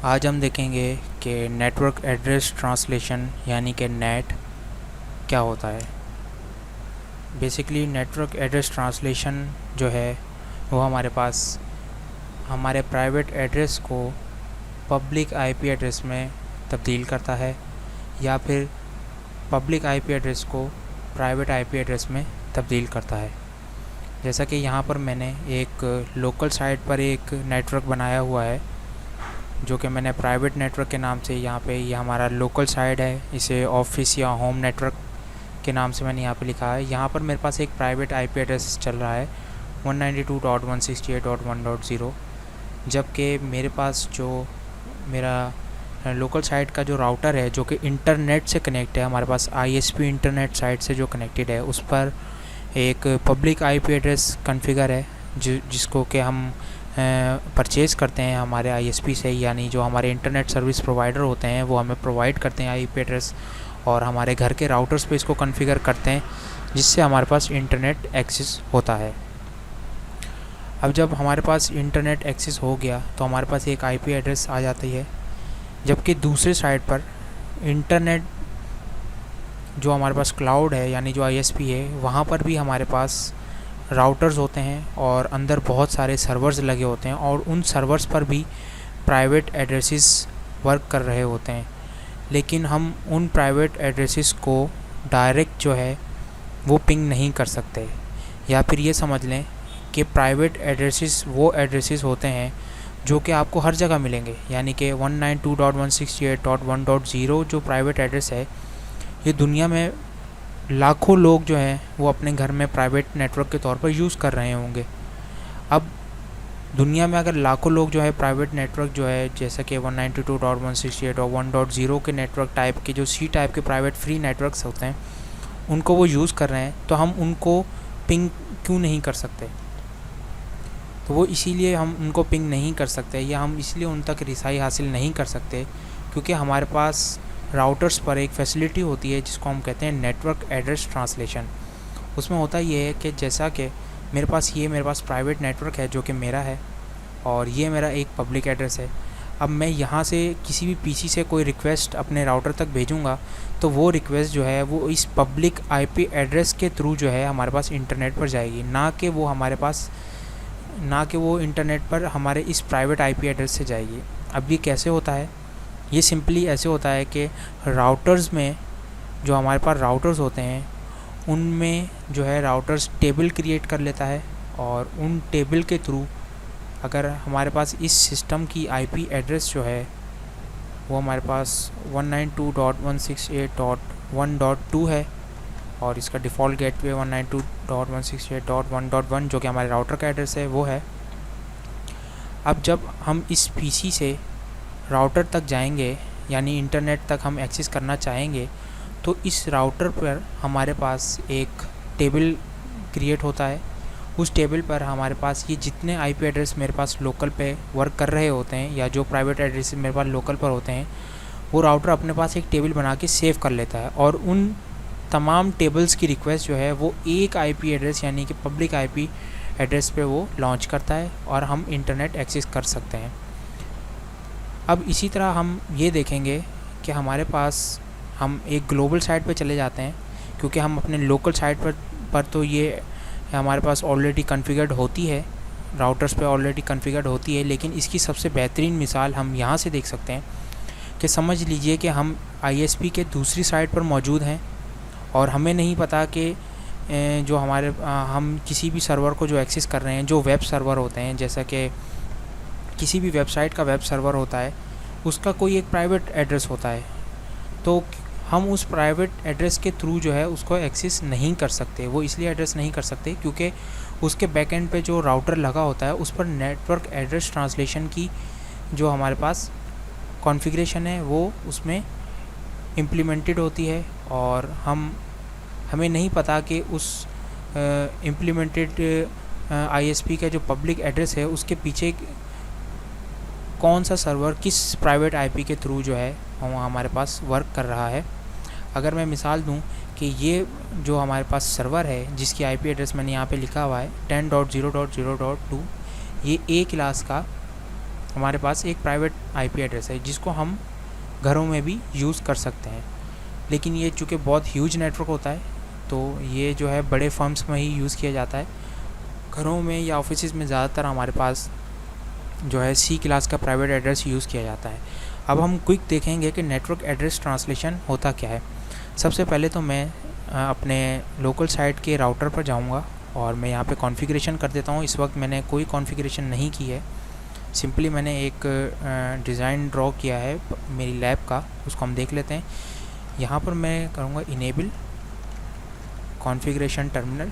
आज हम देखेंगे कि नेटवर्क एड्रेस ट्रांसलेशन यानी कि नेट क्या होता है। बेसिकली नेटवर्क एड्रेस ट्रांसलेशन जो है वो हमारे पास हमारे प्राइवेट एड्रेस को पब्लिक आईपी एड्रेस में तब्दील करता है या फिर पब्लिक आईपी एड्रेस को प्राइवेट आईपी एड्रेस में तब्दील करता है। जैसा कि यहाँ पर मैंने एक लोकल साइट पर एक नेटवर्क बनाया हुआ है जो कि मैंने प्राइवेट नेटवर्क के नाम से यहाँ पे ये हमारा लोकल साइट है, इसे ऑफिस या होम नेटवर्क के नाम से मैंने यहाँ पे लिखा है। यहाँ पर मेरे पास एक प्राइवेट आईपी एड्रेस चल रहा है 192.168.1.0, जबकि मेरे पास जो मेरा लोकल साइट का जो राउटर है जो कि इंटरनेट से कनेक्ट है, हमारे पास आईएसपी इंटरनेट साइट से जो कनेक्टेड है, उस पर एक पब्लिक आईपी एड्रेस कॉन्फ़िगर है जिसको कि हम परचेज़ करते हैं हमारे आईएसपी से, यानी जो हमारे इंटरनेट सर्विस प्रोवाइडर होते हैं वो हमें प्रोवाइड करते हैं आईपी एड्रेस, और हमारे घर के राउटर्स पे इसको कॉन्फ़िगर करते हैं जिससे हमारे पास इंटरनेट एक्सेस होता है। अब जब हमारे पास इंटरनेट एक्सेस हो गया तो हमारे पास एक आईपी एड्रेस आ जाती है, जबकि दूसरे साइड पर इंटरनेट जो हमारे पास क्लाउड है यानी जो आईएसपी है वहाँ पर भी हमारे पास राउटर्स होते हैं और अंदर बहुत सारे सर्वर्स लगे होते हैं, और उन सर्वर्स पर भी प्राइवेट एड्रेसेस वर्क कर रहे होते हैं। लेकिन हम उन प्राइवेट एड्रेसेस को डायरेक्ट जो है वो पिंग नहीं कर सकते, या फिर ये समझ लें कि प्राइवेट एड्रेसेस वो एड्रेसेस होते हैं जो कि आपको हर जगह मिलेंगे, यानी कि 192.168.1.0 जो प्राइवेट एड्रेस है ये दुनिया में लाखों लोग जो हैं वो अपने घर में प्राइवेट नेटवर्क के तौर पर यूज़ कर रहे होंगे। अब दुनिया में अगर लाखों लोग जो है प्राइवेट नेटवर्क जो है जैसा कि 192.168 और 1.0 के नेटवर्क टाइप के जो सी टाइप के प्राइवेट फ्री नेटवर्क्स होते हैं उनको वो यूज़ कर रहे हैं, तो हम उनको पिंग क्यों नहीं कर सकते? तो वो इसीलिए हम उनको पिंग नहीं कर सकते या हम इसलिए उन तक रिसाई हासिल नहीं कर सकते क्योंकि हमारे पास राउटर्स पर एक फैसिलिटी होती है जिसको हम कहते हैं नेटवर्क एड्रेस ट्रांसलेशन। उसमें होता ये है कि जैसा कि मेरे पास प्राइवेट नेटवर्क है जो कि मेरा है, और ये मेरा एक पब्लिक एड्रेस है। अब मैं यहाँ से किसी भी पीसी से कोई रिक्वेस्ट अपने राउटर तक भेजूँगा तो वो रिक्वेस्ट जो है वो इस पब्लिक आईपी एड्रेस के थ्रू जो है हमारे पास इंटरनेट पर जाएगी, ना कि वो इंटरनेट पर हमारे इस प्राइवेट आईपी एड्रेस से जाएगी। अब ये कैसे होता है? ये सिंपली ऐसे होता है कि राउटर्स में जो हमारे पास राउटर्स होते हैं उनमें जो है राउटर्स टेबल क्रिएट कर लेता है, और उन टेबल के थ्रू अगर हमारे पास इस सिस्टम की आईपी एड्रेस जो है वो हमारे पास 192.168.1.2 है और इसका डिफ़ॉल्ट गेटवे 192.168.1.1 जो कि हमारे राउटर का एड्रेस है वो है। अब जब हम इस पीसी से राउटर तक जाएंगे यानी इंटरनेट तक हम एक्सेस करना चाहेंगे तो इस राउटर पर हमारे पास एक टेबल क्रिएट होता है। उस टेबल पर हमारे पास ये जितने आईपी एड्रेस मेरे पास लोकल पे वर्क कर रहे होते हैं या जो प्राइवेट एड्रेस मेरे पास लोकल पर होते हैं वो राउटर अपने पास एक टेबल बना के सेव कर लेता है, और उन तमाम टेबल्स की रिक्वेस्ट जो है वो एक आईपी एड्रेस यानी कि पब्लिक आईपी एड्रेस पे वो लॉन्च करता है और हम इंटरनेट एक्सेस कर सकते हैं। अब इसी तरह हम ये देखेंगे कि हमारे पास हम एक ग्लोबल साइट पे चले जाते हैं, क्योंकि हम अपने लोकल साइट पर तो ये हमारे पास ऑलरेडी कॉन्फ़िगर्ड होती है, राउटर्स पे ऑलरेडी कॉन्फ़िगर्ड होती है। लेकिन इसकी सबसे बेहतरीन मिसाल हम यहाँ से देख सकते हैं कि समझ लीजिए कि हम आईएसपी के दूसरी साइट पर मौजूद हैं और हमें नहीं पता कि जो हम किसी भी सर्वर को जो एक्सेस कर रहे हैं, जो वेब सर्वर होते हैं, जैसा कि किसी भी वेबसाइट का वेब सर्वर होता है उसका कोई एक प्राइवेट एड्रेस होता है, तो हम उस प्राइवेट एड्रेस के थ्रू जो है उसको एक्सेस नहीं कर सकते। वो इसलिए एड्रेस नहीं कर सकते क्योंकि उसके बैकएंड पे जो राउटर लगा होता है उस पर नेटवर्क एड्रेस ट्रांसलेशन की जो हमारे पास कॉन्फ़िगरेशन है वो उसमें इम्प्लीमेंटेड होती है, और हमें नहीं पता कि उस इम्प्लीमेंटेड आईएसपी का जो पब्लिक एड्रेस है उसके पीछे कौन सा सर्वर किस प्राइवेट आईपी के थ्रू जो है हमारे पास वर्क कर रहा है। अगर मैं मिसाल दूं कि ये जो हमारे पास सर्वर है जिसकी आईपी एड्रेस मैंने यहाँ पे लिखा हुआ है 10.0.0.2, ये ए क्लास का हमारे पास एक प्राइवेट आईपी एड्रेस है जिसको हम घरों में भी यूज़ कर सकते हैं। लेकिन ये चूँकि बहुत ह्यूज नेटवर्क होता है तो ये जो है बड़े फर्म्स में ही यूज़ किया जाता है। घरों में या ऑफिसेज़ में ज़्यादातर हमारे पास जो है सी क्लास का प्राइवेट एड्रेस यूज़ किया जाता है। अब हम क्विक देखेंगे कि नेटवर्क एड्रेस ट्रांसलेशन होता क्या है। सबसे पहले तो मैं अपने लोकल साइट के राउटर पर जाऊंगा और मैं यहाँ पे कॉन्फ़िगरेशन कर देता हूँ। इस वक्त मैंने कोई कॉन्फ़िगरेशन नहीं की है, सिंपली मैंने एक डिज़ाइन ड्रॉ किया है मेरी लैब का, उसको हम देख लेते हैं। यहाँ पर मैं करूँगा इनेबल कॉन्फ़िगरेशन टर्मिनल।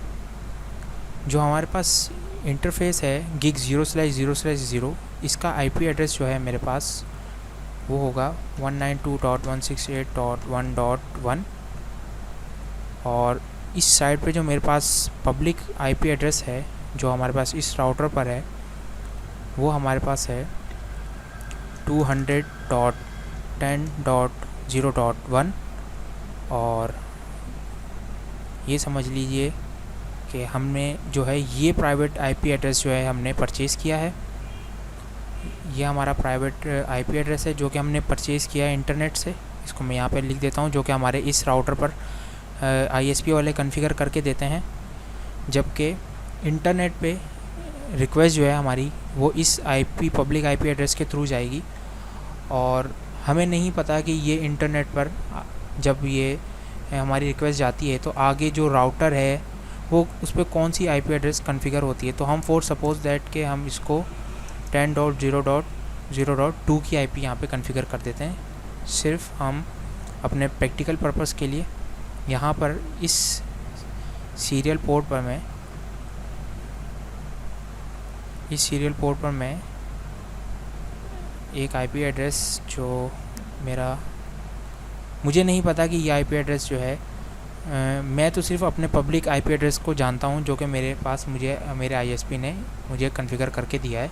जो हमारे पास इंटरफेस है गिग 0/0/0, इसका आईपी एड्रेस जो है मेरे पास वो होगा 192.168.1.1 और इस साइड पे जो मेरे पास पब्लिक आईपी एड्रेस है जो हमारे पास इस राउटर पर है वो हमारे पास है 200.10.0.1 और ये समझ लीजिए कि हमने जो है ये प्राइवेट आईपी एड्रेस जो है हमने परचेज़ किया है। ये हमारा प्राइवेट आईपी एड्रेस है जो कि हमने परचेज़ किया है इंटरनेट से। इसको मैं यहाँ पे लिख देता हूँ, जो कि हमारे इस राउटर पर आईएसपी वाले कॉन्फ़िगर करके देते हैं। जबकि इंटरनेट पे रिक्वेस्ट जो है हमारी वो इस आईपी पब्लिक आईपी एड्रेस के थ्रू जाएगी और हमें नहीं पता कि ये इंटरनेट पर जब ये हमारी रिक्वेस्ट जाती है तो आगे जो राउटर है वो उस पर कौन सी आईपी एड्रेस कॉन्फ़िगर होती है। तो हम फॉर सपोज़ दैट कि हम इसको 10.0.0.2 की आईपी यहाँ पे कॉन्फ़िगर कर देते हैं। सिर्फ हम अपने प्रैक्टिकल पर्पस के लिए यहाँ पर इस सीरियल पोर्ट पर मैं एक आईपी एड्रेस जो मुझे नहीं पता कि ये आईपी एड्रेस जो है मैं तो सिर्फ अपने पब्लिक आईपी एड्रेस को जानता हूँ जो कि मेरे पास मेरे आईएसपी ने मुझे कॉन्फ़िगर करके दिया है।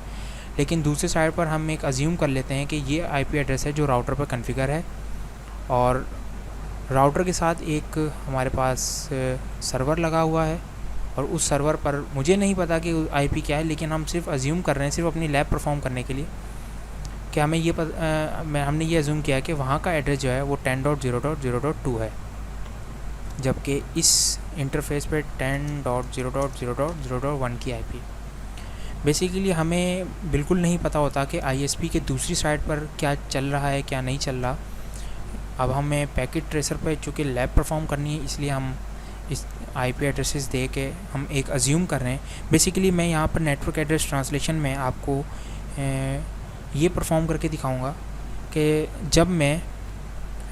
लेकिन दूसरे साइड पर हम एक अज्यूम कर लेते हैं कि ये आईपी एड्रेस है जो राउटर पर कॉन्फ़िगर है और राउटर के साथ एक हमारे पास सर्वर लगा हुआ है और उस सर्वर पर मुझे नहीं पता कि आईपी क्या है, लेकिन हम सिर्फ अज्यूम कर रहे हैं सिर्फ अपनी लैब परफॉर्म करने के लिए कि हमें ये हमने ये अज्यूम किया कि वहाँ का एड्रेस जो है वो 10.0.0.2 है, जबकि इस इंटरफेस पे 10.0.0.0.1 की आईपी। बेसिकली हमें बिल्कुल नहीं पता होता कि आईएसपी के दूसरी साइड पर क्या चल रहा है क्या नहीं चल रहा। अब हमें पैकेट ट्रेसर पर चूँकि लैब परफॉर्म करनी है इसलिए हम इस आईपी एड्रेसेस दे के हम एक अज्यूम कर रहे हैं। बेसिकली मैं यहाँ पर नेटवर्क एड्रेस ट्रांसलेशन में आपको ये परफॉर्म करके दिखाऊंगा कि जब मैं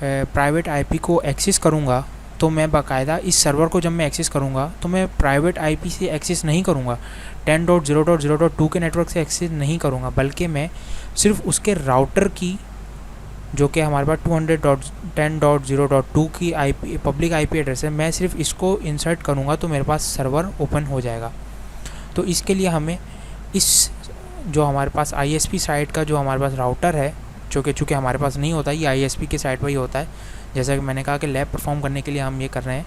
प्राइवेट आईपी को एक्सेस करूँगा तो मैं बाकायदा इस सर्वर को जब मैं एक्सेस करूँगा तो मैं प्राइवेट आईपी से एक्सेस नहीं करूँगा, 10.0.0.2 के नेटवर्क से एक्सेस नहीं करूँगा, बल्कि मैं सिर्फ उसके राउटर की जो कि हमारे पास 200.10.0.2 की आईपी पब्लिक आईपी एड्रेस है, मैं सिर्फ इसको इंसर्ट करूँगा तो मेरे पास सर्वर ओपन हो जाएगा। तो इसके लिए हमें इस जो हमारे पास आईएसपी साइट का जो हमारे पास राउटर है जो कि चूँकि हमारे पास नहीं होता, ये आईएसपी के साइट पर ही होता है। जैसा कि मैंने कहा कि लैब परफॉर्म करने के लिए हम ये कर रहे हैं,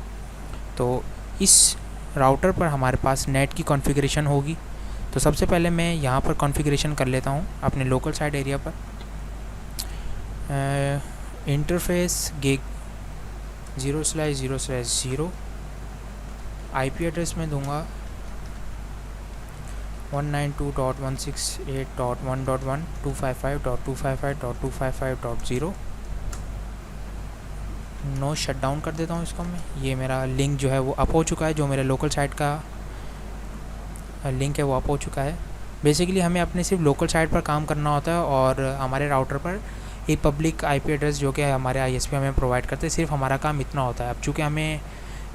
तो इस राउटर पर हमारे पास नेट की कॉन्फ़िगरेशन होगी। तो सबसे पहले मैं यहाँ पर कॉन्फ़िगरेशन कर लेता हूँ अपने लोकल साइट एरिया पर। इंटरफेस गिग 0/0/0 आईपी एड्रेस में दूंगा 192.168.1.1 255.255.255.0। नो शट डाउन कर देता हूँ इसको मैं। ये मेरा लिंक जो है वो अप हो चुका है, जो मेरे लोकल साइट का लिंक है वो अप हो चुका है। बेसिकली हमें अपने सिर्फ लोकल साइट पर काम करना होता है और हमारे राउटर पर एक पब्लिक आईपी एड्रेस जो कि हमारे आईएसपी हमें प्रोवाइड करते हैं, सिर्फ हमारा काम इतना होता है। अब चूँकि हमें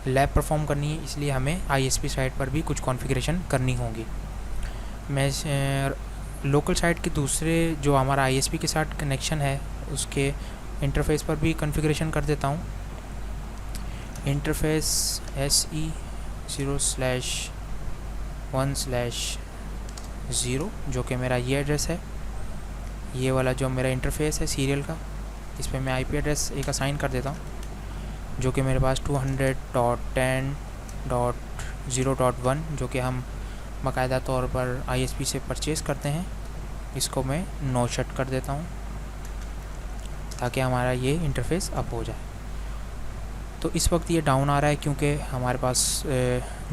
लैब परफॉर्म करनी है इसलिए हमें आईएसपी साइट पर भी कुछ कॉन्फ़िगरेशन करनी होगी। मैं लोकल साइट के दूसरे जो हमारा आईएसपी के साथ कनेक्शन है उसके इंटरफेस पर भी कॉन्फ़िगरेशन कर देता हूँ। इंटरफेस SE 0/1/0 जो कि मेरा ये एड्रेस है, ये वाला जो मेरा इंटरफेस है सीरियल का, इस पर मैं आईपी एड्रेस एक असाइन कर देता हूँ जो कि मेरे पास 200.10.0.1 जो कि हम बाकायदा तौर पर आईएसपी से परचेज़ करते हैं। इसको मैं नो शट कर देता हूँ ताकि हमारा ये इंटरफेस अप हो जाए। तो इस वक्त ये डाउन आ रहा है क्योंकि हमारे पास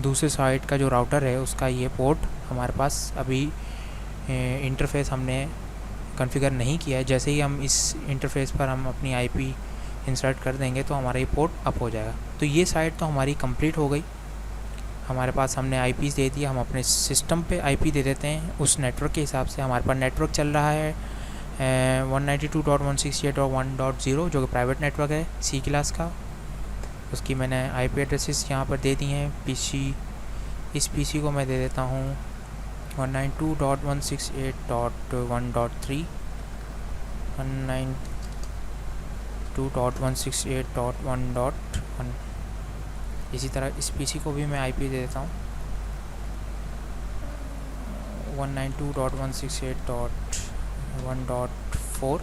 दूसरे साइड का जो राउटर है उसका ये पोर्ट हमारे पास अभी इंटरफेस हमने कॉन्फ़िगर नहीं किया है। जैसे ही हम इस इंटरफेस पर हम अपनी आईपी इंसर्ट कर देंगे तो हमारा ये पोर्ट अप हो जाएगा। तो ये साइड तो हमारी कंप्लीट हो गई। हमारे पास हमने आईपीज़ दे दिया, हम अपने सिस्टम पे आईपी दे देते हैं उस नेटवर्क के हिसाब से। हमारे पास नेटवर्क चल रहा है 192.168.1.0 जो कि प्राइवेट नेटवर्क है सी क्लास का। उसकी मैंने आईपी एड्रेसेस यहाँ पर दे दी हैं। इस पीसी को मैं दे देता हूँ 192.168.1.3 192.168.1.1। इसी तरह इस पीसी को भी मैं आईपी दे देता हूँ 192.168.1.4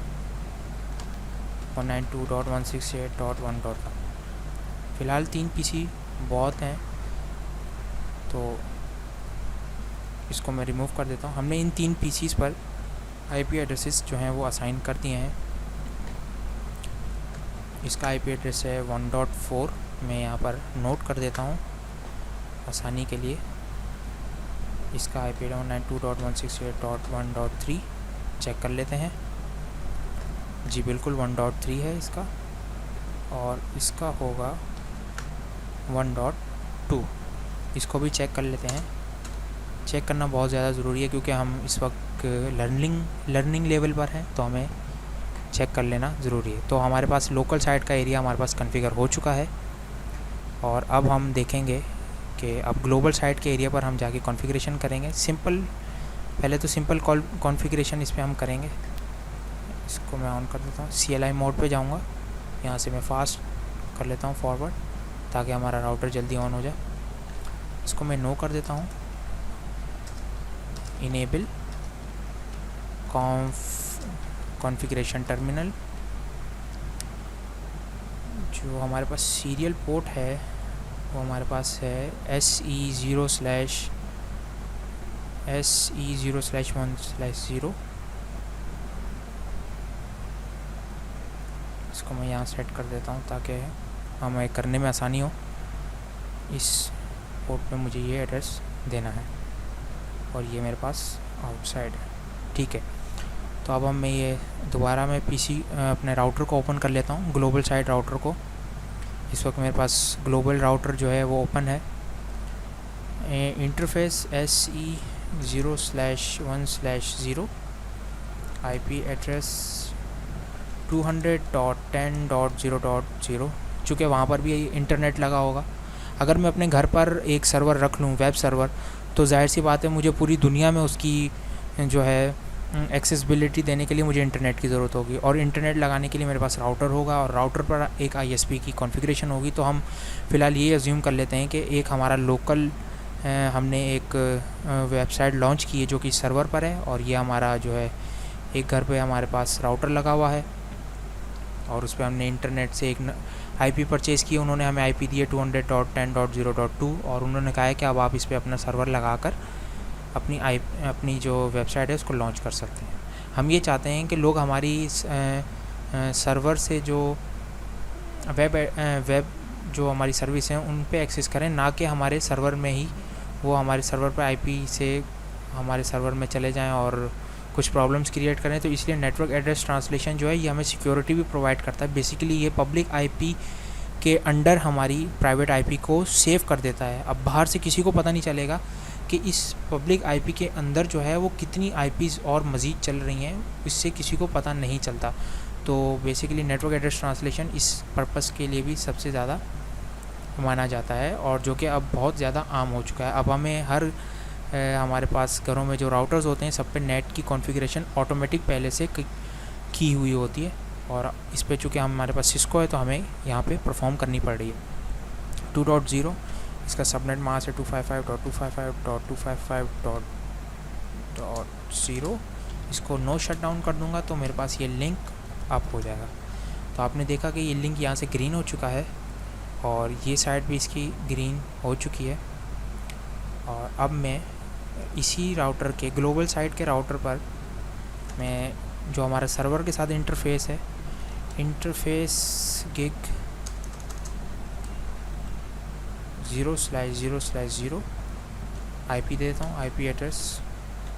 192.168.1.1। फ़िलहाल 3 पीसी बहुत हैं तो इसको मैं रिमूव कर देता हूँ। हमने इन 3 पीसीस पर आईपी एड्रेसेस जो हैं वो असाइन कर दिए हैं। इसका आईपी एड्रेस है 1.4, मैं यहाँ पर नोट कर देता हूँ आसानी के लिए। इसका आईपी 192.168.1.3 चेक कर लेते हैं। जी बिल्कुल 1.3 है इसका, और इसका होगा 1.2। इसको भी चेक कर लेते हैं। चेक करना बहुत ज़्यादा ज़रूरी है क्योंकि हम इस वक्त लर्निंग लेवल पर हैं, तो हमें चेक कर लेना ज़रूरी है। तो हमारे पास लोकल साइट का एरिया हमारे पास कॉन्फ़िगर हो चुका है, और अब हम देखेंगे कि अब ग्लोबल साइट के एरिया पर हम जाके कॉन्फ़िगरेशन करेंगे। पहले तो सिंपल कॉन्फ़िगरेशन इस पर हम करेंगे। इसको मैं ऑन कर देता हूँ, CLI मोड पे जाऊँगा। यहाँ से मैं फास्ट कर लेता हूँ फॉरवर्ड ताकि हमारा राउटर जल्दी ऑन हो जाए। इसको मैं नो कर देता हूँ। Enable configuration terminal. जो हमारे पास सीरियल पोर्ट है वो हमारे पास है SE0/1/0। इसको मैं यहाँ सेट कर देता हूँ ताकि हमें करने में आसानी हो। इस पोर्ट पे मुझे ये एड्रेस देना है और ये मेरे पास आउटसाइड है। ठीक है, तो अब मैं ये दोबारा मैं पीसी अपने राउटर को ओपन कर लेता हूँ, ग्लोबल साइट राउटर को। इस वक्त मेरे पास ग्लोबल राउटर जो है वो ओपन है। Interface SE0/1/0, IP address 200.10.0.0। चूँकि वहाँ पर भी इंटरनेट लगा होगा। अगर मैं अपने घर पर एक सर्वर रख लूँ, वेब सर्वर, तो जाहिर सी बात है मुझे पूरी दुनिया में उसकी जो है एक्सेसिबिलिटी देने के लिए मुझे इंटरनेट की ज़रूरत होगी, और इंटरनेट लगाने के लिए मेरे पास राउटर होगा, और राउटर पर एक ISP की कॉन्फ़िगरेशन होगी। तो हम फ़िलहाल ये अज्यूम कर लेते हैं कि एक हमारा लोकल हमने एक वेबसाइट लॉन्च की है जो कि सर्वर पर है, और ये हमारा जो है एक घर पे हमारे पास राउटर लगा हुआ है, और उस पर हमने इंटरनेट से एक IP परचेज़ की। उन्होंने हमें IP दी है 200.10.0.2, और उन्होंने कहा है कि अब आप इस पर अपना सर्वर लगाकर अपनी जो वेबसाइट है उसको लॉन्च कर सकते हैं। हम ये चाहते हैं कि लोग हमारी सर्वर से जो वेब जो हमारी सर्विस हैं उन पे एक्सेस करें, ना कि हमारे सर्वर में ही वो हमारे सर्वर पे IP से हमारे सर्वर में चले जाएं और कुछ प्रॉब्लम्स क्रिएट करें। तो इसलिए नेटवर्क एड्रेस ट्रांसलेशन जो है ये हमें सिक्योरिटी भी प्रोवाइड करता है। बेसिकली ये पब्लिक IP के अंडर हमारी प्राइवेट IP को सेव कर देता है। अब बाहर से किसी को पता नहीं चलेगा कि इस पब्लिक IP के अंदर जो है वो कितनी IPs और मज़ीद चल रही हैं, इससे किसी को पता नहीं चलता। तो बेसिकली नेटवर्क एड्रेस ट्रांसलेशन इस पर्पस के लिए भी सबसे ज़्यादा माना जाता है, और जो कि अब बहुत ज़्यादा आम हो चुका है। अब हमें हमारे पास घरों में जो राउटर्स होते हैं सब पे नेट की कॉन्फ़िगरेशन ऑटोमेटिक पहले से की हुई होती है, और इस पे चूँकि हमारे पास सिस्को है तो हमें यहाँ पे परफॉर्म करनी पड़ रही है। 2.0 इसका सबनेट मास्क है 255.255.255.0। इसको नो शट डाउन कर दूंगा तो मेरे पास ये लिंक अप हो जाएगा। तो आपने देखा कि ये लिंक यहाँ से ग्रीन हो चुका है, और ये साइड भी इसकी ग्रीन हो चुकी है। और अब मैं इसी राउटर के ग्लोबल साइट के राउटर पर मैं जो हमारा सर्वर के साथ इंटरफेस है, इंटरफेस गिग 0/0/0 IP देता हूँ। IP एड्रेस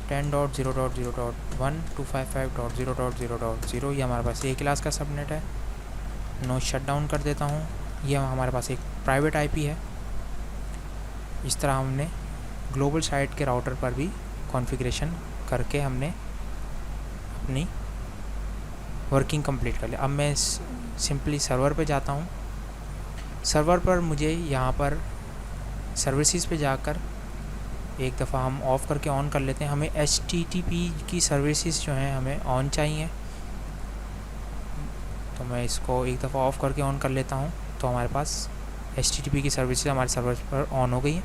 10.0.0.1.255.0.0.0 ये हमारे पास ए क्लास का सबनेट है। नो शटडाउन कर देता हूँ। ये हमारे पास एक प्राइवेट IP है। इस तरह हमने ग्लोबल साइट के राउटर पर भी कॉन्फ़िगरेशन करके हमने अपनी वर्किंग कंप्लीट कर लिया। अब मैं सिंपली सर्वर पे जाता हूँ। सर्वर पर मुझे यहाँ पर सर्विसेज पे जाकर एक दफ़ा हम ऑफ़ करके ऑन कर लेते हैं। हमें HTTP की सर्विसेज जो हैं हमें ऑन चाहिए, तो मैं इसको एक दफ़ा ऑफ़ करके ऑन कर लेता हूँ। तो हमारे पास HTTP की सर्विसेज हमारे सर्वर पर ऑन हो गई है।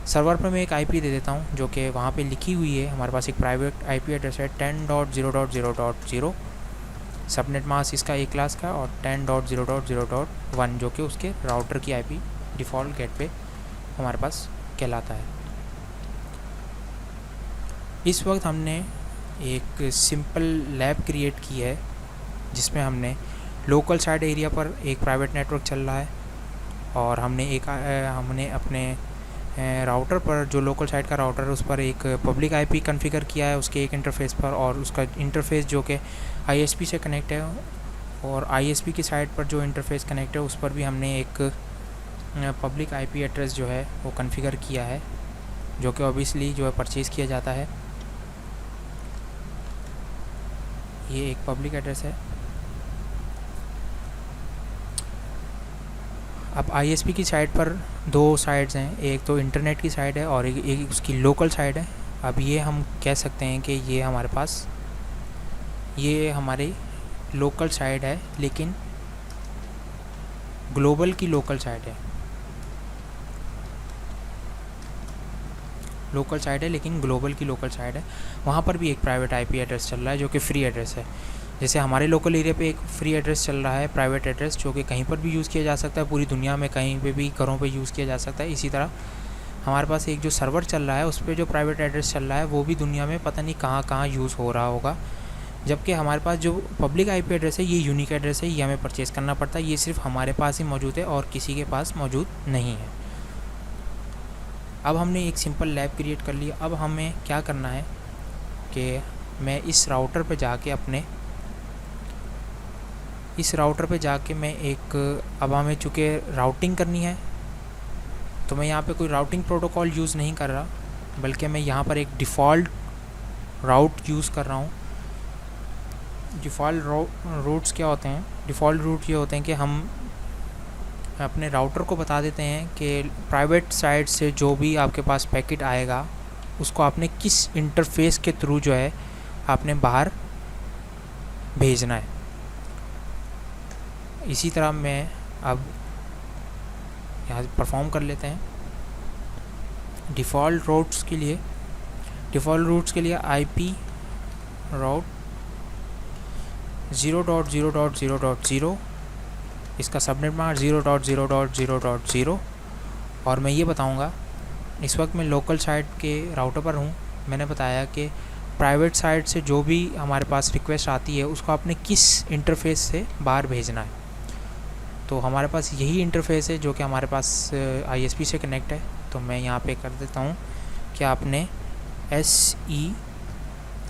सर्वर पर मैं एक IP दे देता हूँ जो कि वहाँ पे लिखी हुई है। हमारे पास एक प्राइवेट IP एड्रेस है 10.0.0.0, सबनेट मास्क इसका ए क्लास का, और 10.0.0.1 जो कि उसके राउटर की IP डिफ़ॉल्ट गेटवे हमारे पास कहलाता है। इस वक्त हमने एक सिंपल लैब क्रिएट की है जिसमें हमने लोकल साइट एरिया पर एक प्राइवेट नेटवर्क चल रहा है, और हमने अपने राउटर पर जो लोकल साइट का राउटर है उस पर एक पब्लिक IP कॉन्फ़िगर किया है उसके एक इंटरफेस पर, और उसका इंटरफेस जो कि ISP से कनेक्ट है, और ISP की साइट पर जो इंटरफेस कनेक्ट है उस पर भी हमने एक पब्लिक IP एड्रेस जो है वो कॉन्फ़िगर किया है, जो कि ऑब्वियसली जो है परचेज़ किया जाता है। ये एक पब्लिक एड्रेस है। अब ISP की साइट पर दो साइट्स हैं, एक तो इंटरनेट की साइट है और एक उसकी लोकल साइट है। अब ये हम कह सकते हैं कि ये हमारे पास ये हमारी लोकल साइट है, लेकिन ग्लोबल की लोकल साइट है। लोकल साइट है लेकिन ग्लोबल की लोकल साइट है। वहाँ पर भी एक प्राइवेट IP एड्रेस चल रहा है जो कि फ्री एड्रेस है। जैसे हमारे लोकल एरिया पे एक फ्री एड्रेस चल रहा है, प्राइवेट एड्रेस, जो कि कहीं पर भी यूज़ किया जा सकता है, पूरी दुनिया में कहीं पे भी घरों पे यूज़ किया जा सकता है। इसी तरह हमारे पास एक जो सर्वर चल रहा है उस पर जो प्राइवेट एड्रेस चल रहा है वो भी दुनिया में पता नहीं कहाँ कहाँ यूज़ हो रहा होगा, जबकि हमारे पास जो पब्लिक IP एड्रेस है ये यूनिक एड्रेस है, ये हमें परचेज़ करना पड़ता है। ये सिर्फ हमारे पास ही मौजूद है और किसी के पास मौजूद नहीं है। अब हमने एक सिंपल लैब क्रिएट कर लिया। अब हमें क्या करना है कि मैं इस राउटर पे जाके मैं अब हमें चूँकि राउटिंग करनी है तो मैं यहाँ पे कोई राउटिंग प्रोटोकॉल यूज़ नहीं कर रहा, बल्कि मैं यहाँ पर एक डिफ़ॉल्ट राउट यूज़ कर रहा हूँ। डिफ़ॉल्ट रूट्स क्या होते हैं? डिफ़ॉल्ट रूट ये होते हैं कि हम अपने राउटर को बता देते हैं कि प्राइवेट साइट से जो भी आपके पास पैकेट आएगा उसको आपने किस इंटरफेस के थ्रू जो है आपने बाहर भेजना है। इसी तरह मैं अब यहाँ परफॉर्म कर लेते हैं। डिफ़ॉल्ट रूट्स के लिए IP राउट 0.0.0.0, इसका सबनेट मार्क 0.0.0.0, और मैं ये बताऊंगा इस वक्त मैं लोकल साइट के राउटर पर हूँ। मैंने बताया कि प्राइवेट साइट से जो भी हमारे पास रिक्वेस्ट आती है उसको आपने किस इंटरफेस से बाहर भेजना है। तो हमारे पास यही इंटरफेस है जो कि हमारे पास ISP से कनेक्ट है। तो मैं यहाँ पे कर देता हूँ कि आपने SE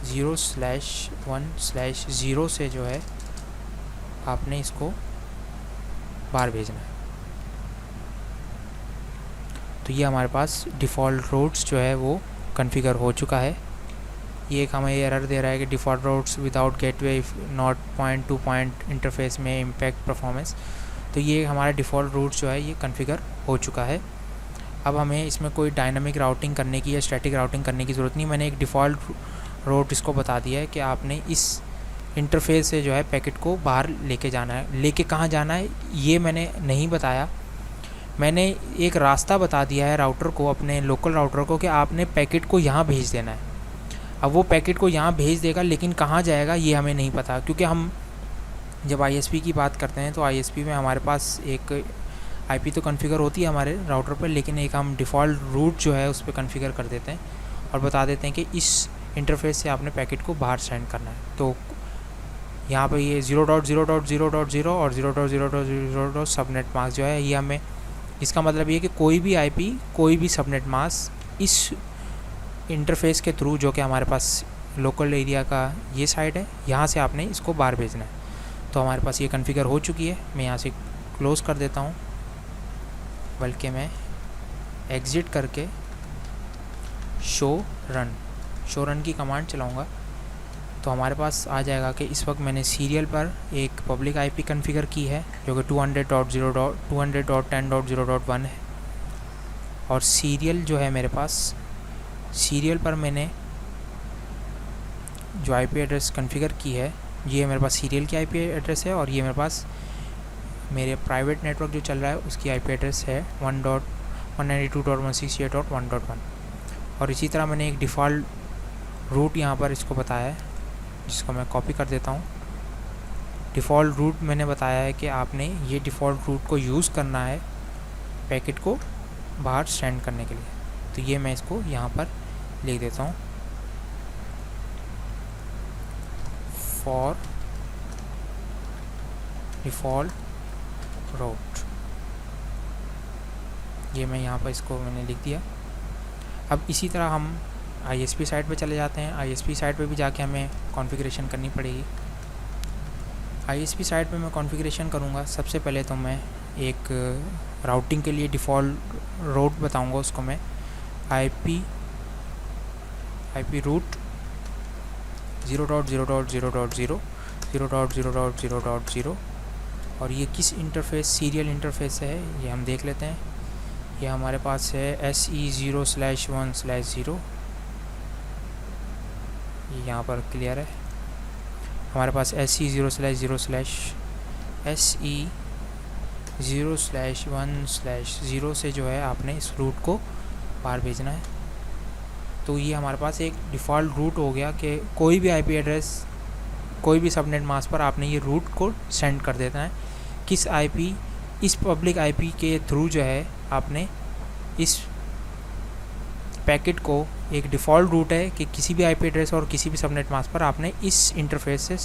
0/1/0 से जो है आपने इसको बाहर भेजना है। तो ये हमारे पास डिफ़ॉल्ट रूट्स जो है वो कॉन्फ़िगर हो चुका है। ये एक हमें एरर दे रहा है कि default routes without gateway not point to point interface में इम्पैक्ट परफॉर्मेंस। तो ये हमारा डिफ़ॉल्ट रूट्स जो है ये कॉन्फ़िगर हो चुका है। अब हमें इसमें कोई डायनामिक राउटिंग करने की या स्टैटिक राउटिंग करने की ज़रूरत नहीं। मैंने एक डिफ़ॉल्ट रूट इसको बता दिया है कि आपने इस इंटरफेस से जो है पैकेट को बाहर लेके जाना है। लेके कहाँ जाना है ये मैंने नहीं बताया। मैंने एक रास्ता बता दिया है राउटर को, अपने लोकल राउटर को, कि आपने पैकेट को यहाँ भेज देना है। अब वो पैकेट को यहाँ भेज देगा, लेकिन कहाँ जाएगा ये हमें नहीं पता, क्योंकि हम जब ISP की बात करते हैं तो ISP में हमारे पास एक IP तो कॉन्फ़िगर होती है हमारे राउटर पर, लेकिन एक हम डिफ़ॉल्ट रूट जो है उस पर कॉन्फ़िगर कर देते हैं और बता देते हैं कि इस इंटरफेस से आपने पैकेट को बाहर सेंड करना है। तो यहाँ पे ये 0.0.0.0 और 0.0.0.0 सबनेट मास्क जो है ये हमें, इसका मतलब ये कि कोई भी आईपी, कोई भी सबनेट मास्क इस इंटरफेस के थ्रू जो कि हमारे पास लोकल एरिया का ये साइड है, यहाँ से आपने इसको बाहर भेजना है। तो हमारे पास ये कॉन्फ़िगर हो चुकी है। मैं यहाँ से क्लोज़ कर देता हूँ, बल्कि मैं एग्ज़िट करके शो रन की कमांड चलाऊँगा तो हमारे पास आ जाएगा कि इस वक्त मैंने सीरियल पर एक पब्लिक आईपी कॉन्फ़िगर की है जो कि 200.10.0.1 है, और सीरियल जो है मेरे पास, सीरियल पर मैंने जो आईपी एड्रेस कॉन्फ़िगर की है ये मेरे पास सीरियल की आईपी एड्रेस है, और ये मेरे पास मेरे प्राइवेट नेटवर्क जो चल रहा है उसकी आईपी एड्रेस है 1.192.168.1.1। और इसी तरह मैंने एक डिफ़ॉल्ट रूट यहाँ पर इसको बताया है, जिसको मैं कॉपी कर देता हूँ। डिफ़ॉल्ट रूट मैंने बताया है कि आपने ये डिफ़ॉल्ट रूट को यूज़ करना है पैकेट को बाहर सेंड करने के लिए। तो ये मैं इसको यहाँ पर लिख देता हूँ, फॉर डिफ़ॉल्ट रूट। ये मैं यहाँ पर इसको मैंने लिख दिया। अब इसी तरह हम ISP साइट पे चले जाते हैं। ISP साइट पे भी जाके हमें कॉन्फ़िगरेशन करनी पड़ेगी। ISP साइट पे मैं कॉन्फ़िगरेशन करूँगा। सबसे पहले तो मैं एक राउटिंग के लिए डिफ़ॉल्ट रूट बताऊँगा, उसको मैं IP रूट 0.0.0.0 0.0.0.0। और ये किस इंटरफेस, सीरियल इंटरफेस है ये हम देख लेते हैं। ये हमारे पास है SE0/1/0, यहाँ पर क्लियर है। हमारे पास SE0/0/1/0 से जो है आपने इस रूट को बाहर भेजना है। तो ये हमारे पास एक डिफ़ॉल्ट रूट हो गया कि कोई भी आईपी एड्रेस, कोई भी सबनेट मास्क पर आपने ये रूट को सेंड कर देना है। किस आईपी, इस पब्लिक आईपी के थ्रू जो है आपने इस पैकेट को, एक डिफ़ॉल्ट रूट है कि किसी भी आईपी एड्रेस और किसी भी सबनेट मास्क पर आपने इस इंटरफेस से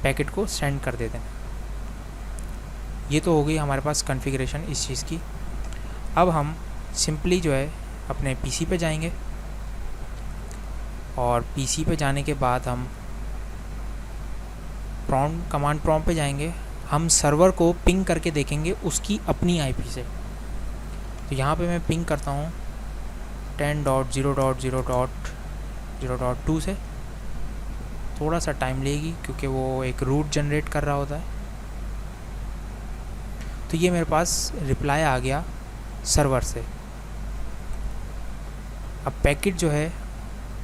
पैकेट को सेंड कर देते हैं। ये तो हो गई हमारे पास कॉन्फ़िगरेशन इस चीज़ की। अब हम सिंपली जो है अपने पीसी पे जाएंगे, और पीसी पे जाने के बाद हम कमांड प्रॉम्प्ट पे जाएंगे। हम सर्वर को पिंग करके देखेंगे उसकी अपनी आईपी से। तो यहाँ पे मैं पिंग करता हूँ 10.0.0.0.2 से। थोड़ा सा टाइम लेगी क्योंकि वो एक रूट जनरेट कर रहा होता है। तो ये मेरे पास रिप्लाई आ गया सर्वर से। अब पैकेट जो है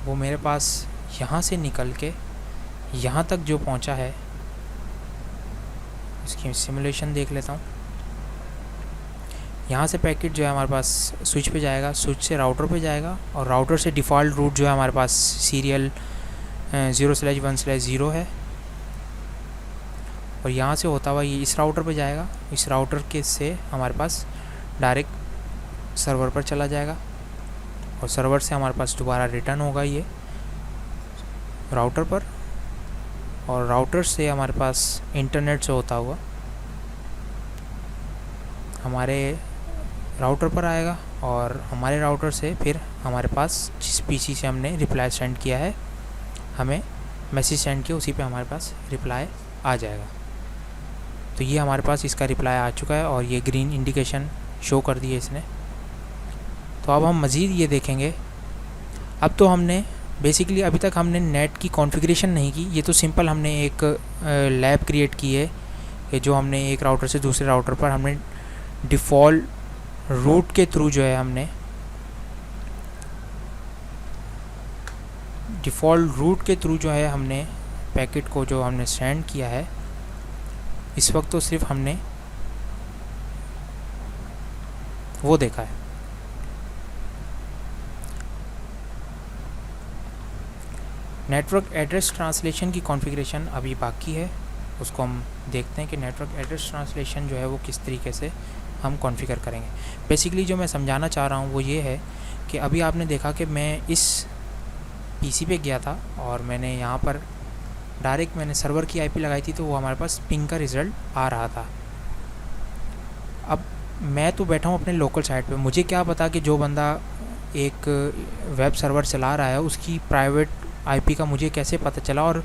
वो मेरे पास यहाँ से निकल के यहाँ तक जो पहुँचा है, इसकी सिमुलेशन देख लेता हूँ। यहाँ से पैकेट जो है हमारे पास स्विच पे जाएगा, स्विच से राउटर पे जाएगा, और राउटर से डिफ़ॉल्ट रूट जो है हमारे पास सीरियल 0/1/0 है, और यहाँ से होता हुआ ये इस राउटर पे जाएगा। इस राउटर के से हमारे पास डायरेक्ट सर्वर पर चला जाएगा, और सर्वर से हमारे पास दोबारा रिटर्न होगा ये राउटर पर, और राउटर से हमारे पास इंटरनेट से होता हुआ हमारे राउटर पर आएगा, और हमारे राउटर से फिर हमारे पास जिस पीसी से हमने रिप्लाई सेंड किया है, हमें मैसेज सेंड किया, उसी पे हमारे पास रिप्लाई आ जाएगा। तो ये हमारे पास इसका रिप्लाई आ चुका है, और ये ग्रीन इंडिकेशन शो कर दी है इसने। तो अब हम मज़ीद ये देखेंगे। अब तो हमने बेसिकली अभी तक हमने नेट की कॉन्फ़िगरेशन नहीं की। ये तो सिंपल हमने एक लैब क्रिएट की है कि जो हमने एक राउटर से दूसरे राउटर पर हमने डिफ़ॉल्ट रूट के थ्रू जो है हमने पैकेट को जो हमने सेंड किया है। इस वक्त तो सिर्फ हमने वो देखा है। नेटवर्क एड्रेस ट्रांसलेशन की कॉन्फ़िगरेशन अभी बाकी है, उसको हम देखते हैं कि नेटवर्क एड्रेस ट्रांसलेशन जो है वो किस तरीके से हम कॉन्फ़िगर करेंगे। बेसिकली जो मैं समझाना चाह रहा हूँ वो ये है कि अभी आपने देखा कि मैं इस पीसी पे गया था और मैंने यहाँ पर डायरेक्ट मैंने सर्वर की आईपी लगाई थी, तो वो हमारे पास पिंग का रिज़ल्ट आ रहा था। अब मैं तो बैठा हूँ अपने लोकल साइट पे, मुझे क्या पता कि जो बंदा एक वेब सर्वर चला रहा है उसकी प्राइवेट आईपी का मुझे कैसे पता चला, और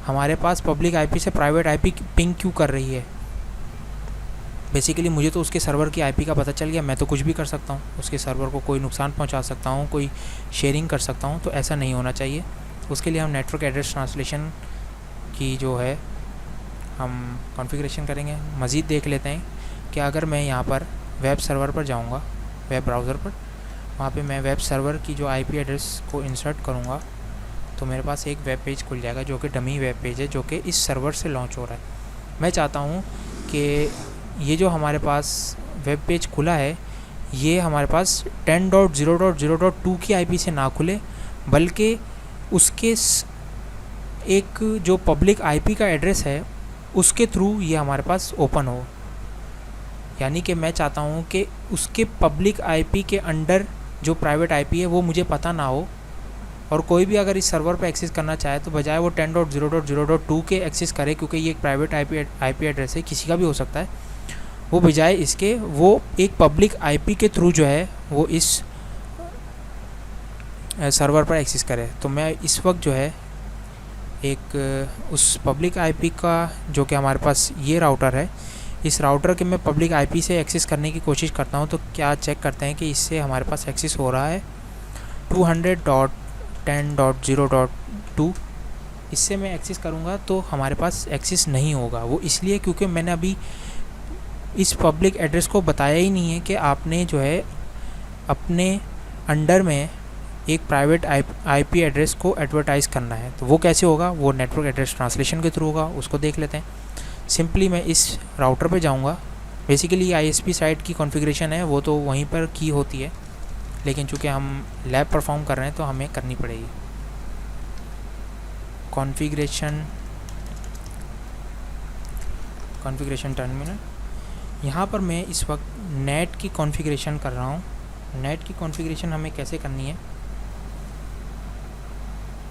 हमारे पास पब्लिक आईपी से प्राइवेट आईपी पिंग क्यों कर रही है। बेसिकली मुझे तो उसके सर्वर की आईपी का पता चल गया, मैं तो कुछ भी कर सकता हूँ, उसके सर्वर को कोई नुकसान पहुँचा सकता हूँ, कोई शेयरिंग कर सकता हूँ, तो ऐसा नहीं होना चाहिए। उसके लिए हम नेटवर्क एड्रेस ट्रांसलेशन की जो है हम कॉन्फ़िगरेशन करेंगे। मज़ीद देख लेते हैं कि अगर मैं यहाँ पर वेब सर्वर पर जाऊँगा, वेब ब्राउज़र पर, वहाँ पे मैं वेब सर्वर की जो आईपी एड्रेस को इंसर्ट करूँगा तो मेरे पास एक वेब पेज खुल जाएगा जो कि डमी वेब पेज है, जो कि इस सर्वर से लॉन्च हो रहा है। मैं चाहता हूँ कि ये जो हमारे पास वेब पेज खुला है ये हमारे पास 10.0.0.2 की आईपी से ना खुले, बल्कि उसके एक जो पब्लिक आईपी का एड्रेस है उसके थ्रू ये हमारे पास ओपन हो। यानी कि मैं चाहता हूँ कि उसके पब्लिक आईपी के अंडर जो प्राइवेट आईपी है वो मुझे पता ना हो, और कोई भी अगर इस सर्वर पर एक्सेस करना चाहे तो बजाय वो 10.0.0.2 के एक्सेस करे, क्योंकि ये एक प्राइवेट आईपी एड्रेस है, किसी का भी हो सकता है, वो बजाय इसके वो एक पब्लिक आईपी के थ्रू जो है वो इस सर्वर पर एक्सेस करे। तो मैं इस वक्त जो है एक उस पब्लिक आईपी का जो कि हमारे पास ये राउटर है, इस राउटर के मैं पब्लिक आईपी से एक्सेस करने की कोशिश करता हूं। तो क्या चेक करते हैं कि इससे हमारे पास एक्सेस हो रहा है 200.10.0.2। इससे मैं एक्सेस करूंगा तो हमारे पास एक्सेस नहीं होगा। वो इसलिए क्योंकि मैंने अभी इस पब्लिक एड्रेस को बताया ही नहीं है कि आपने जो है अपने अंडर में एक प्राइवेट आईपी एड्रेस को एडवर्टाइज़ करना है। तो वो कैसे होगा, वो नेटवर्क एड्रेस ट्रांसलेशन के थ्रू होगा। उसको देख लेते हैं। सिंपली मैं इस राउटर पे जाऊंगा। बेसिकली आईएसपी साइट की कॉन्फ़िगरेशन है वो तो वहीं पर की होती है, लेकिन चूँकि हम लैब परफॉर्म कर रहे हैं तो हमें करनी पड़ेगी। कॉन्फ़िगरेशन टर्मिनल, यहाँ पर मैं इस वक्त नेट की कॉन्फ़िगरेशन कर रहा हूँ। नेट की कॉन्फ़िगरेशन हमें कैसे करनी है,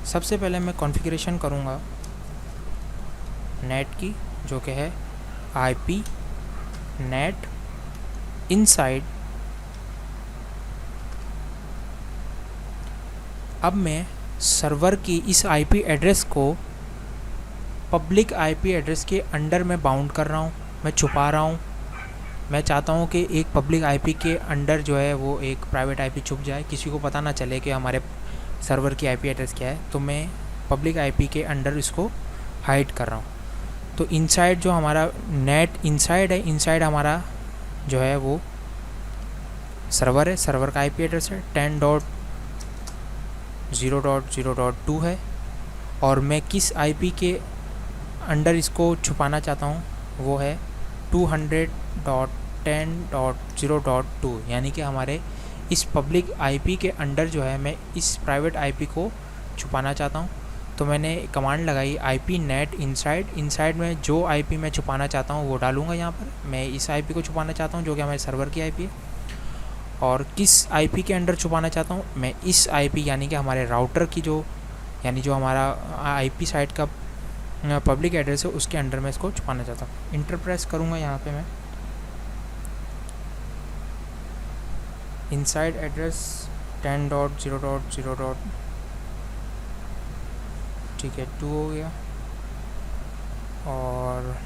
सबसे पहले मैं कॉन्फ़िगरेशन करूँगा नेट की, जो कि है आईपी नेट इनसाइड। अब मैं सर्वर की इस आईपी एड्रेस को पब्लिक आईपी एड्रेस के अंडर में बाउंड कर रहा हूँ, मैं छुपा रहा हूँ। मैं चाहता हूँ कि एक पब्लिक आईपी के अंडर जो है वो एक प्राइवेट आईपी छुप जाए, किसी को पता ना चले कि हमारे सर्वर की आईपी एड्रेस क्या है। तो मैं पब्लिक आईपी के अंडर इसको हाइड कर रहा हूँ। तो इनसाइड जो हमारा नेट इनसाइड है, इनसाइड हमारा जो है वो सर्वर है, सर्वर का आईपी एड्रेस है 10.0.0.2 है। और मैं किस आईपी के अंडर इसको छुपाना चाहता हूँ वो है 200.10.0.2, यानी कि हमारे इस पब्लिक आईपी के अंडर जो है मैं इस प्राइवेट आईपी को छुपाना चाहता हूँ। तो मैंने कमांड लगाई आईपी नेट इनसाइड। इनसाइड में जो आईपी मैं छुपाना चाहता हूँ वो डालूँगा। यहाँ पर मैं इस आईपी को छुपाना चाहता हूँ जो कि हमारे सर्वर की आईपी है। और किस आईपी के अंडर छुपाना चाहता हूँ, मैं इस आईपी यानी कि हमारे राउटर की जो हमारा आईपी साइट का पब्लिक एड्रेस है उसके अंडर में इसको छुपाना चाहता हूँ। इंटर प्रेस करूँगा यहाँ पे मैं, इनसाइड एड्रेस 10.0.0. ठीक है 2 हो गया, और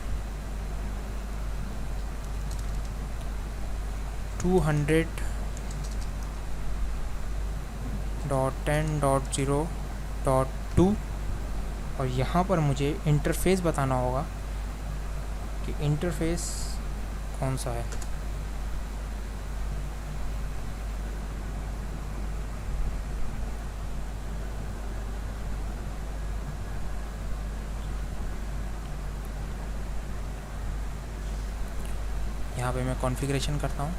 200.10.0.2। और यहाँ पर मुझे इंटरफेस बताना होगा कि इंटरफेस कौन सा है। यहाँ पे मैं कॉन्फ़िगरेशन करता हूँ,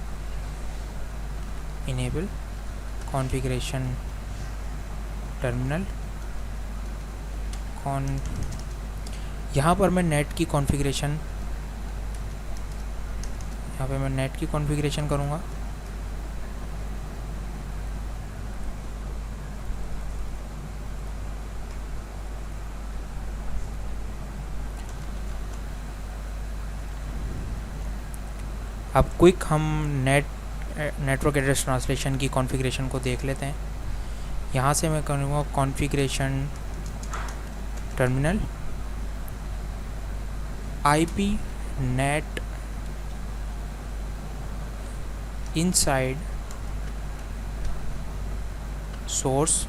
इनेबल कॉन्फ़िगरेशन टर्मिनल यहाँ पर मैं नेट की कॉन्फ़िगरेशन करूँगा। अब क्विक हम नेटवर्क एड्रेस ट्रांसलेशन की कॉन्फ़िगरेशन को देख लेते हैं। यहाँ से मैं करूँगा configuration terminal IP net inside source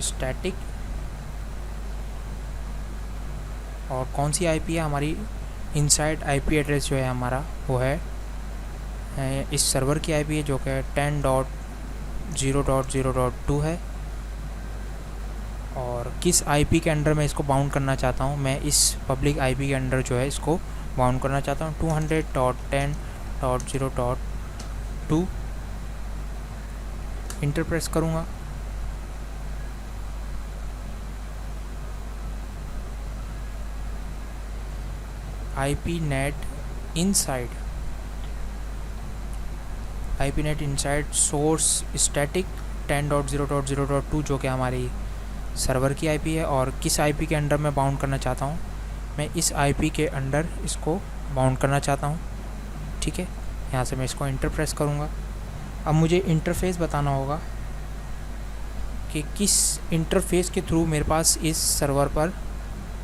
static, और कौन सी IP है हमारी इनसाइड IP एड्रेस जो है हमारा वो है इस सर्वर की IP है जो कि 10.0.0.2 है। और किस IP के अंडर मैं इसको बाउंड करना चाहता हूँ, मैं इस पब्लिक IP के अंडर जो है इसको बाउंड करना चाहता हूँ 200.10.0.2। इंटर प्रेस करूँगा। IP net inside source static 10.0.0.2 जो कि हमारी सर्वर की IP है। और किस IP के अंडर मैं बाउंड करना चाहता हूँ, मैं इस IP के अंडर इसको बाउंड करना चाहता हूँ। ठीक है, यहाँ से मैं इसको इंटर प्रेस करूँगा। अब मुझे इंटरफेस बताना होगा कि किस इंटरफेस के थ्रू मेरे पास इस सर्वर पर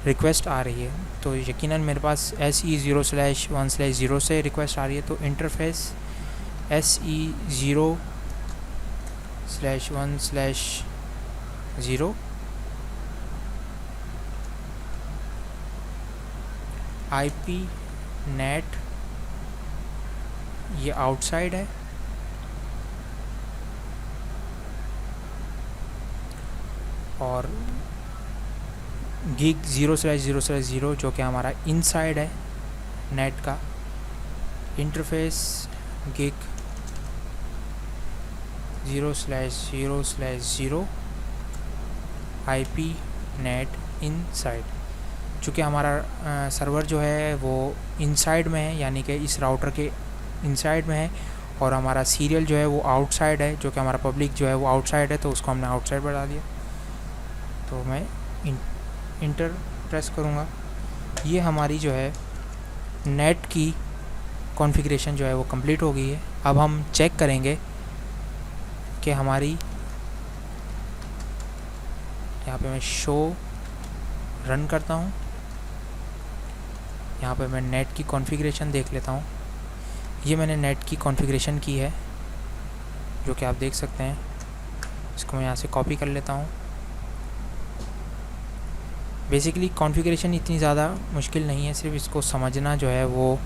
रिक्वेस्ट आ रही है। तो यकीनन मेरे पास SE0/1/0 से रिक्वेस्ट आ रही है, तो इंटरफेस SE0/1/0 IP नेट ये आउटसाइड है, और गिग 0/0/0 जो कि हमारा इनसाइड है नेट का। Interface gig 0/0/0 IP net inside. चूँकि हमारा सर्वर जो है वो इनसाइड में है, यानी कि इस राउटर के इनसाइड में है, और हमारा सीरियल जो है वो आउटसाइड है, जो कि हमारा पब्लिक जो है वो आउटसाइड है, तो उसको हमने आउटसाइड बढ़ा दिया। तो मैं इंटर प्रेस करूँगा। ये हमारी जो है नेट की कॉन्फ़िगरेशन जो है वो कंप्लीट हो गई है। अब हम चेक करेंगे कि हमारी, यहाँ पे मैं शो रन करता हूँ, यहाँ पे मैं नेट की कॉन्फ़िगरेशन देख लेता हूँ। ये मैंने नेट की कॉन्फ़िगरेशन की है जो कि आप देख सकते हैं। इसको मैं यहाँ से कॉपी कर लेता हूँ। बेसिकली कॉन्फ़िगरेशन इतनी ज़्यादा मुश्किल नहीं है, सिर्फ इसको समझना जो है वो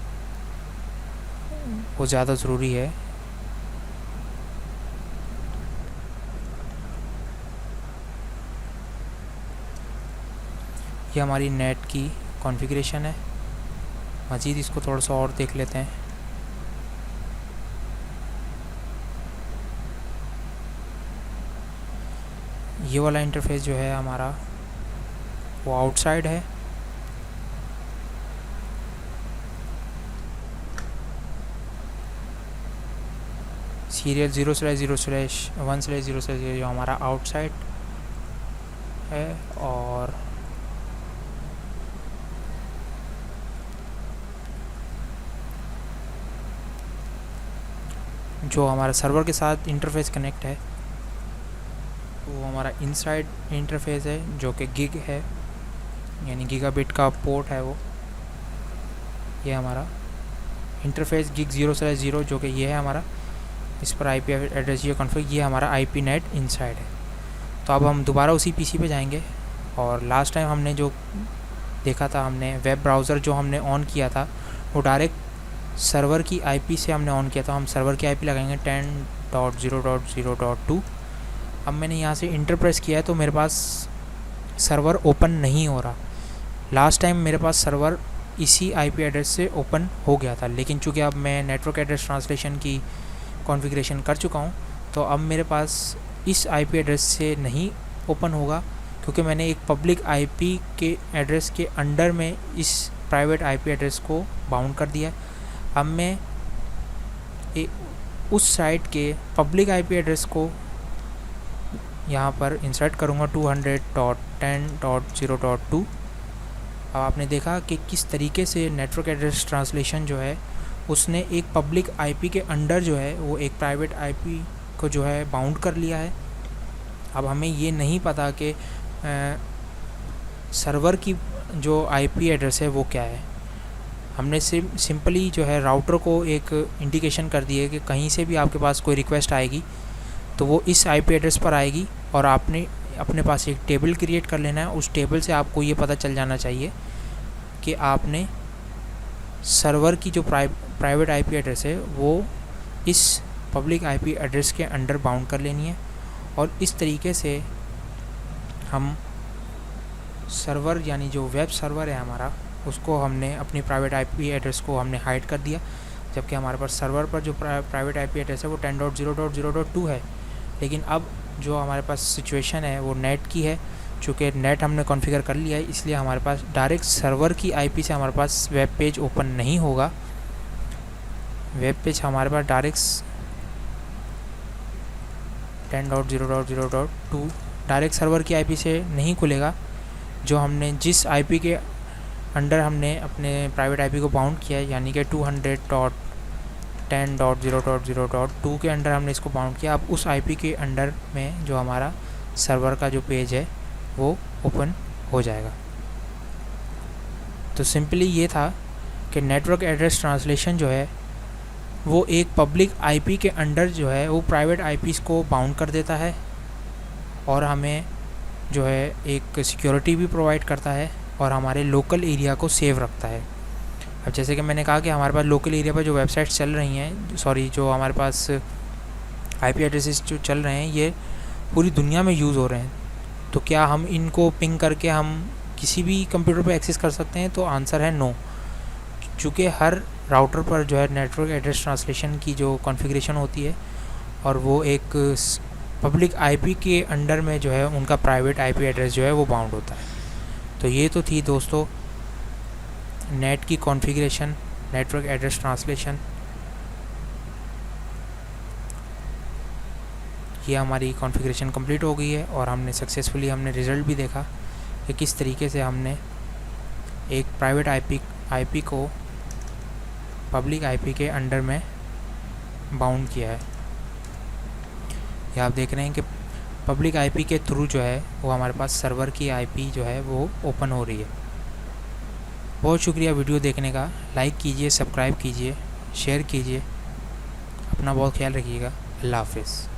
ज़्यादा ज़रूरी है। ये हमारी नेट की कॉन्फ़िगरेशन है। मज़ीद इसको थोड़ा सा और देख लेते हैं। ये वाला इंटरफेस जो है हमारा वो आउटसाइड है, सीरियल 0/0/1/0 जो हमारा आउटसाइड है, और जो हमारा सर्वर के साथ इंटरफेस कनेक्ट है वो हमारा इनसाइड इंटरफेस है जो कि गिग है, यानी गीगाबिट का पोर्ट है वो। ये हमारा इंटरफेस गिग 0/0 जो कि ये है हमारा, इस पर IP एड्रेस ये कॉन्फ़िग, ये हमारा IP नेट इनसाइड है। तो अब हम दोबारा उसी PC पे जाएंगे, और लास्ट टाइम हमने जो देखा था, हमने वेब ब्राउज़र जो हमने ऑन किया था वो डायरेक्ट सर्वर की IP से हमने ऑन किया था। हम सर्वर की IP लगाएंगे 10.0.0.2। अब मैंने यहाँ से इंटर प्रेस किया है तो मेरे पास सर्वर ओपन नहीं हो रहा। लास्ट टाइम मेरे पास सर्वर इसी IP एड्रेस से ओपन हो गया था, लेकिन चूँकि अब मैं नेटवर्क एड्रेस ट्रांसलेशन की कॉन्फ़िगरेशन कर चुका हूँ तो अब मेरे पास इस IP एड्रेस से नहीं ओपन होगा, क्योंकि मैंने एक पब्लिक IP के एड्रेस के अंडर में इस प्राइवेट IP एड्रेस को बाउंड कर दिया। अब मैं उस साइट के पब्लिक IP एड्रेस को यहाँ पर इंसर्ट करूँगा 200.10.0.2। अब आपने देखा कि किस तरीके से नेटवर्क एड्रेस ट्रांसलेशन जो है उसने एक पब्लिक आईपी के अंडर जो है वो एक प्राइवेट आईपी को जो है बाउंड कर लिया है। अब हमें ये नहीं पता कि सर्वर की जो आईपी एड्रेस है वो क्या है। हमने सिंपली जो है राउटर को एक इंडिकेशन कर दी है कि कहीं से भी आपके पास कोई रिक्वेस्ट आएगी तो वो इस आईपी एड्रेस पर आएगी, और आपने अपने पास एक टेबल क्रिएट कर लेना है। उस टेबल से आपको ये पता चल जाना चाहिए कि आपने सर्वर की जो प्राइवेट आईपी एड्रेस है वो इस पब्लिक आईपी एड्रेस के अंडर बाउंड कर लेनी है। और इस तरीके से हम सर्वर यानी जो वेब सर्वर है हमारा उसको हमने अपनी प्राइवेट आईपी एड्रेस को हमने हाइड कर दिया, जबकि हमारे पास सर्वर पर जो प्राइवेट आईपी एड्रेस है वो 10.0.0.2 है। लेकिन अब जो हमारे पास सिचुएशन है वो नेट की है। चूँकि नेट हमने कॉन्फ़िगर कर लिया है इसलिए हमारे पास डायरेक्ट सर्वर की आईपी से हमारे पास वेब पेज ओपन नहीं होगा। वेब पेज हमारे पास डायरेक्ट 10.0.0.2 डायरेक्ट सर्वर की आईपी से नहीं खुलेगा। जो हमने जिस आईपी के अंडर हमने अपने प्राइवेट आईपी को बाउंड किया है यानी कि 200.10.0.0.2 के अंडर हमने इसको बाउंड किया। अब उस आईपी के अंडर में जो हमारा सर्वर का जो पेज है वो ओपन हो जाएगा। तो सिंपली ये था कि नेटवर्क एड्रेस ट्रांसलेशन जो है वो एक पब्लिक आईपी के अंडर जो है वो प्राइवेट आईपीज़ को बाउंड कर देता है और हमें जो है एक सिक्योरिटी भी प्रोवाइड करता है और हमारे लोकल एरिया को सेव रखता है। अब जैसे कि मैंने कहा कि हमारे पास लोकल एरिया पर जो वेबसाइट्स चल रही हैं, जो हमारे पास आईपी एड्रेसेस जो चल रहे हैं ये पूरी दुनिया में यूज़ हो रहे हैं। तो क्या हम इनको पिंग करके हम किसी भी कंप्यूटर पर एक्सेस कर सकते हैं? तो आंसर है नो। चूँकि हर राउटर पर जो है नेटवर्क एड्रेस ट्रांसलेशन की जो कॉन्फ़िगरेशन होती है और वो एक पब्लिक आईपी के अंडर में जो है उनका प्राइवेट आईपी एड्रेस जो है वो बाउंड होता है। तो ये तो थी दोस्तों नेट की कॉन्फ़िगरेशन, नेटवर्क एड्रेस ट्रांसलेशन। ये हमारी कॉन्फ़िगरेशन कंप्लीट हो गई है और हमने सक्सेसफुली रिज़ल्ट भी देखा कि किस तरीके से हमने एक प्राइवेट आईपी को पब्लिक आईपी के अंडर में बाउंड किया है। ये आप देख रहे हैं कि पब्लिक आईपी के थ्रू जो है वो हमारे पास सर्वर की आईपी जो है वो ओपन हो रही है। बहुत शुक्रिया वीडियो देखने का। लाइक कीजिए, सब्सक्राइब कीजिए, शेयर कीजिए। अपना बहुत ख्याल रखिएगा। अल्लाह हाफ़िज़।